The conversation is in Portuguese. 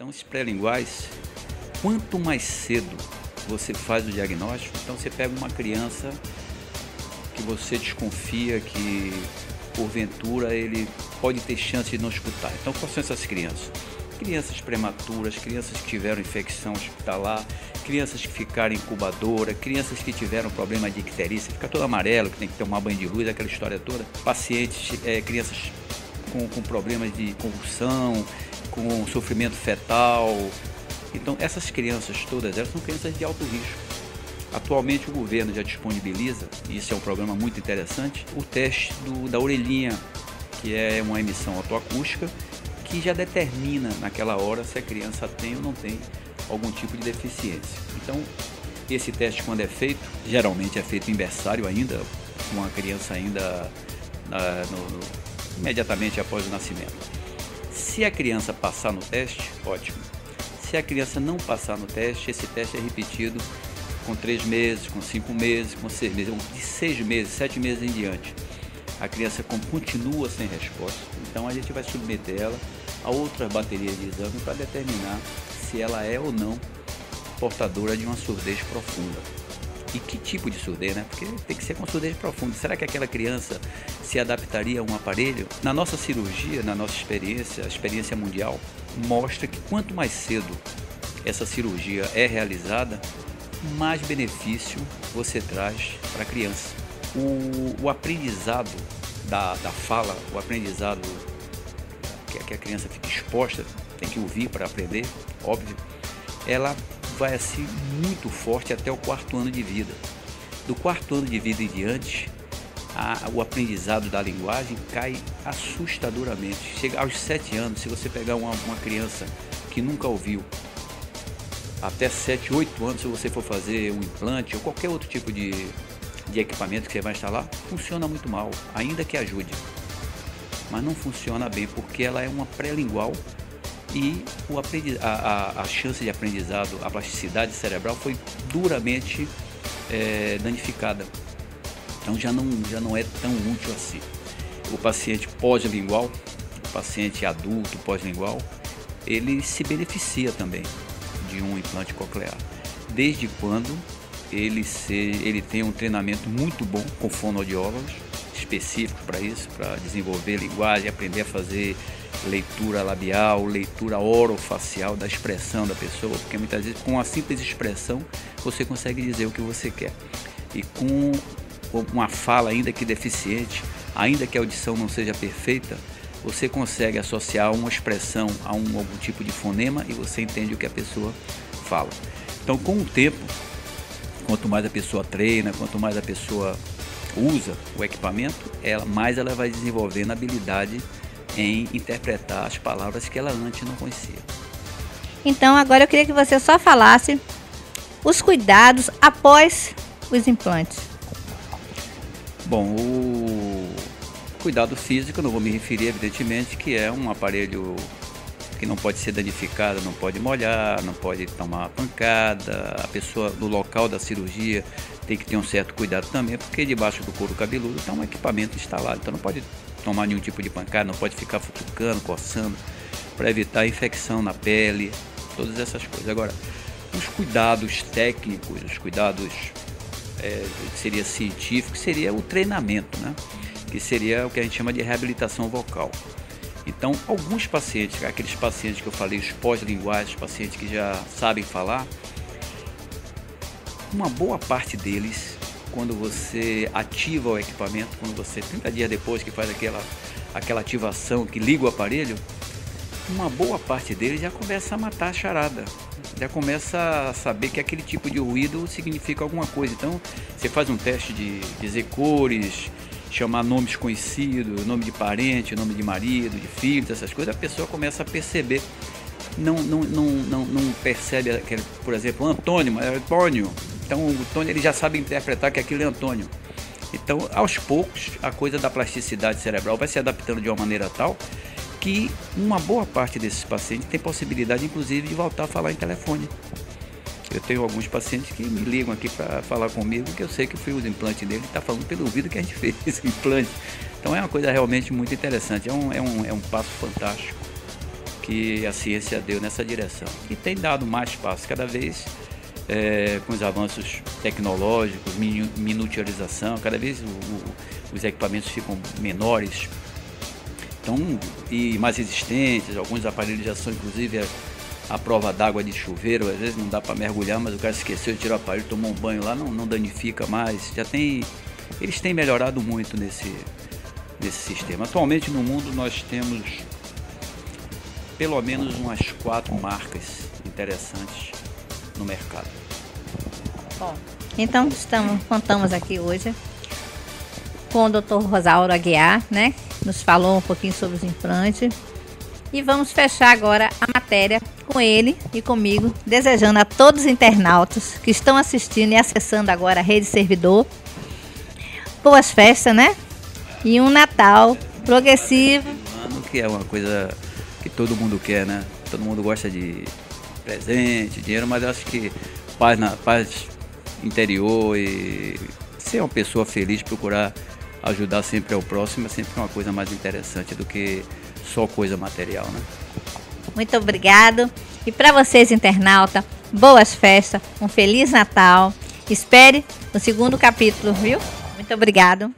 Então, esses pré-linguais, quanto mais cedo você faz o diagnóstico, então você pega uma criança que você desconfia que, porventura, ele pode ter chance de não escutar. Então, quais são essas crianças? Crianças prematuras, crianças que tiveram infecção hospitalar, crianças que ficaram em incubadora, crianças que tiveram problema de icterícia, fica todo amarelo, que tem que tomar banho de luz, aquela história toda. Pacientes, crianças com problemas de convulsão, com sofrimento fetal. Então, essas crianças todas, elas são crianças de alto risco. Atualmente o governo já disponibiliza, e isso é um programa muito interessante, o teste da orelhinha, que é uma emissão autoacústica, que já determina naquela hora se a criança tem ou não tem algum tipo de deficiência. Então, esse teste, quando é feito, geralmente é feito em berçário ainda, com uma criança ainda imediatamente após o nascimento. Se a criança passar no teste, ótimo. Se a criança não passar no teste, esse teste é repetido com 3 meses, com 5 meses, com 6 meses, de 6 meses, 7 meses em diante. A criança continua sem resposta, então a gente vai submeter ela a outras baterias de exame para determinar se ela é ou não portadora de uma surdez profunda. E que tipo de surdez, né? Porque tem que ser com surdez profunda. Será que aquela criança se adaptaria a um aparelho? Na nossa cirurgia, na nossa experiência, a experiência mundial, mostra que quanto mais cedo essa cirurgia é realizada, mais benefício você traz para a criança. O aprendizado da fala, o aprendizado que a criança fica exposta, tem que ouvir para aprender, óbvio, ela vai assim muito forte até o 4º ano de vida. Do 4º ano de vida em diante, o aprendizado da linguagem cai assustadoramente. Chega aos 7 anos, se você pegar uma criança que nunca ouviu, até 7, 8 anos, se você for fazer um implante ou qualquer outro tipo de equipamento que você vai instalar, funciona muito mal, ainda que ajude. Mas não funciona bem, porque ela é uma pré-lingual e a chance de aprendizado, a plasticidade cerebral foi duramente danificada. Então já não é tão útil assim. O paciente pós-lingual, o paciente adulto pós-lingual, ele se beneficia também de um implante coclear, desde quando ele tem um treinamento muito bom com fonoaudiólogos específicos para isso, para desenvolver linguagem, aprender a fazer leitura labial, leitura orofacial da expressão da pessoa, porque muitas vezes com a simples expressão você consegue dizer o que você quer. E com uma fala ainda que deficiente, ainda que a audição não seja perfeita, você consegue associar uma expressão a algum tipo de fonema e você entende o que a pessoa fala. Então, com o tempo, quanto mais a pessoa treina, quanto mais a pessoa usa o equipamento, mais ela vai desenvolvendo habilidade em interpretar as palavras que ela antes não conhecia. Então, agora eu queria que você só falasse os cuidados após os implantes. Bom, o cuidado físico, eu não vou me referir, evidentemente, que é um aparelho que não pode ser danificado, não pode molhar, não pode tomar pancada. A pessoa no local da cirurgia tem que ter um certo cuidado também, porque debaixo do couro cabeludo está um equipamento instalado, então não pode tomar nenhum tipo de pancada, não pode ficar futucando, coçando, para evitar infecção na pele, todas essas coisas. Agora, os cuidados técnicos, os cuidados seria científico, seria o treinamento, né? Que seria o que a gente chama de reabilitação vocal. Então, alguns pacientes, aqueles pacientes que eu falei, os pós-linguais, os pacientes que já sabem falar, uma boa parte deles, quando você ativa o equipamento, quando você, 30 dias depois que faz aquela ativação, que liga o aparelho, uma boa parte deles já começa a matar a charada, já começa a saber que aquele tipo de ruído significa alguma coisa. Então, você faz um teste de dizer cores, chamar nomes conhecidos, nome de parente, nome de marido, de filhos, essas coisas, a pessoa começa a perceber. Não percebe, por exemplo, Antônio, é Antônio. Então o Antônio ele já sabe interpretar que aquilo é Antônio. Então, aos poucos, a coisa da plasticidade cerebral vai se adaptando de uma maneira tal que uma boa parte desses pacientes tem possibilidade, inclusive, de voltar a falar em telefone. Eu tenho alguns pacientes que me ligam aqui para falar comigo, que eu sei que foi o implante dele, está falando pelo ouvido que a gente fez esse implante. Então é uma coisa realmente muito interessante, é um passo fantástico. que a ciência deu nessa direção. E tem dado mais passos cada vez, com os avanços tecnológicos, miniaturização, cada vez os equipamentos ficam menores, então, e mais resistentes. Alguns aparelhos já são inclusive a prova d'água de chuveiro. Às vezes não dá para mergulhar, mas o cara esqueceu de tirar o aparelho, tomou um banho lá, não danifica mais. Eles têm melhorado muito nesse sistema. Atualmente no mundo nós temos pelo menos umas 4 marcas interessantes no mercado. Bom, então contamos aqui hoje com o Dr. Rosauro Aguiar, né? Nos falou um pouquinho sobre os implantes. E vamos fechar agora a matéria com ele e comigo, desejando a todos os internautas que estão assistindo e acessando agora a Rede Servidor boas festas, né? E um Natal progressivo. Que é uma coisa que todo mundo quer, né? Todo mundo gosta de presente, dinheiro, mas eu acho que paz interior e ser uma pessoa feliz, procurar ajudar sempre ao próximo é sempre uma coisa mais interessante do que só coisa material, né? Muito obrigado. E para vocês, internauta, boas festas, um Feliz Natal. Espere o segundo capítulo, viu? Muito obrigado.